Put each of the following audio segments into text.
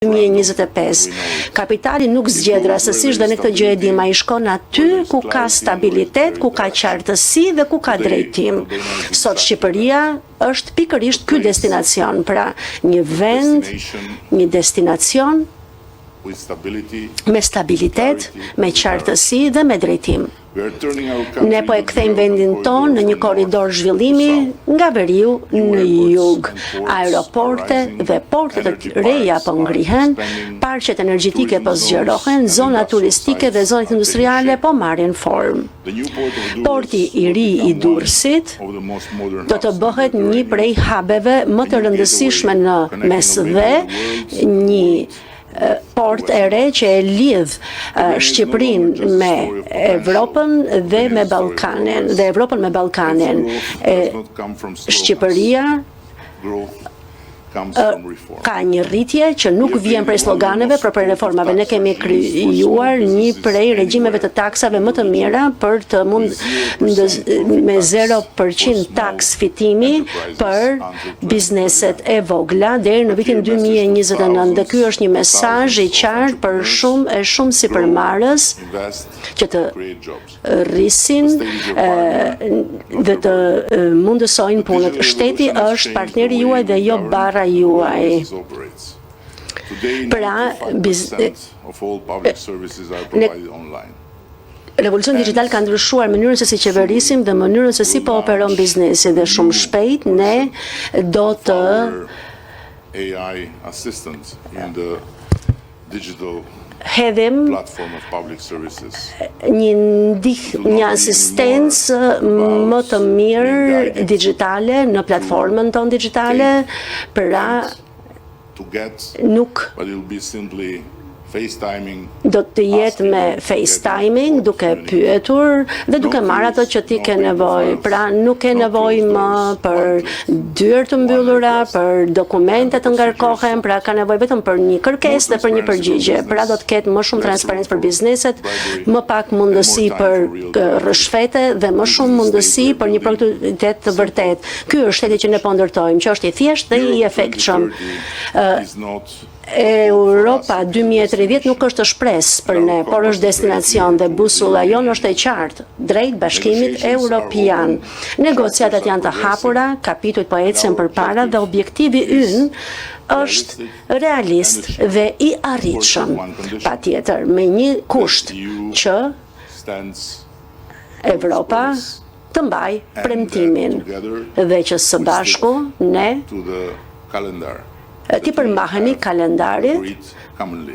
2025. Kapitali nuk zgjedh rastësisht dhe ne këtë gjë e dim, ai shkon aty ku ka stabilitet, ku ka qartësi dhe ku ka drejtim. Sot Shqipëria është pikërisht ky destinacion, pra një vend, një destinacion me stabilitet, me qartësi dhe me drejtim. Ne po e kthejmë vendin tonë në një korridor zhvillimi nga veriu në jug. Aeroporte dhe porte të reja po ngrihen, parqet energjetike po zgjerohen, zona turistike dhe zonat industriale po marrin formë. Porti i ri i Durrësit do të bëhet një prej hubeve më të rëndësishme në mes dhe një port e re që e lidh Shqipërinë me Evropën dhe me Ballkanin, dhe Evropën me Ballkanin. Shqipëria ka një rritje që nuk vjen prej sloganeve, por prej reformave. Ne kemi krijuar një prej regjimeve të taksave më të mira për të me 0% taks fitimi për bizneset e vogla deri në vitin 2029. Dhe ky është një mesazh i qartë për shumë sipërmarrës që të rrisin dhe të mundësojnë punët. Shteti është partneri juaj dhe jo barra juaj. Pra, revolucioni digital ka ndryshuar mënyrën se si qeverisim dhe mënyrën se si po operon biznesi dhe shumë shpejt ne do të hedhim një asistencë më të mirë digjitale në platformën tonë digjitale, pra nuk do të jetë me FaceTiming, duke pyetur dhe duke marrë ato që ti ke nevojë. Pra nuk ke nevojë më për dyert të mbyllura, për dokumente të ngarkohen, pra ka nevojë vetëm për një kërkesë dhe për një përgjigje. Pra do të ketë më shumë transparencë për bizneset, më pak mundësi për rrëshfete dhe më shumë mundësi për një produktivitet të vërtet. Ky është shteti që ne po ndërtojmë, që është i thjeshtë dhe i efektshëm. Europa 2030 nuk është shpresë për ne, por është destinacion dhe busulla jonë është e qartë, drejt bashkimit evropian. Negociatat janë të hapura, kapitujt po ecën përpara dhe objektivi ynë është realist dhe i arritshëm. Patjetër, me një kusht që Evropa të mbaj premtimin dhe që së bashku ne ti përmbaheni kalendarit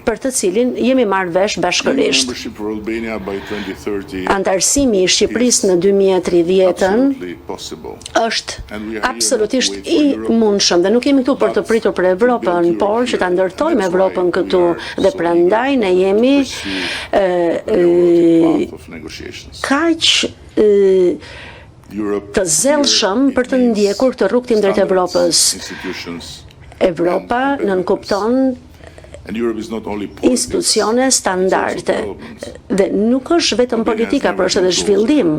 për të cilin jemi marrë vesh bashkërisht. Antarësimi i Shqipërisë në 2030 është absolutisht i mundshëm dhe nuk jemi këtu për të pritur për Evropën, por që ta ndërtojmë Evropën këtu dhe prandaj ne jemi kaq të zellshëm për të ndjekur këtë rrugtim drejt Evropës. Evropa nënkupton institucione standarde dhe nuk është vetëm politika, por është edhe zhvillim.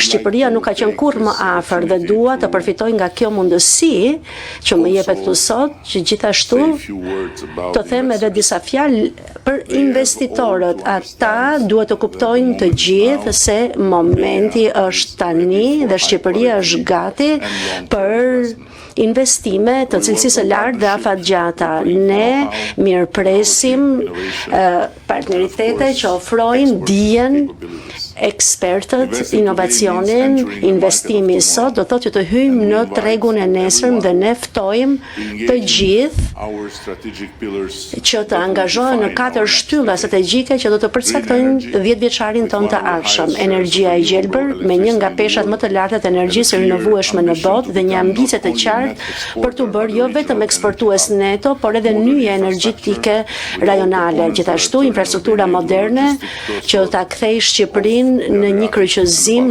Shqipëria nuk ka qenë kurrë më afër dhe dua të përfitoj nga kjo mundësi që më jepet këtu sot, që gjithashtu të them edhe disa fjalë për investitorët. Ata duhet të kuptojnë të gjithë se momenti është tani dhe Shqipëria është gati për investime të cilësisë së lartë dhe afatgjata. Ne mirëpresim partneritete që ofrojnë dijen, ekspertët, inovacionin, investimi sot do thotë që të hyjmë në tregun e nesërm dhe ne ftojmë të gjithë që të angazhohen në 4 shtylla strategjike që do të përcaktojnë 10-vjeçarin tonë të ardhshëm. Energjia e gjelbër me një nga peshat më të larta të energjisë rinovueshme në botë dhe një ambicie të qartë për të bërë jo vetëm eksportues neto, por edhe nyje energjetike rajonale. Gjithashtu infrastruktura moderne që ta kthejë Shqipërinë në një kryqëzim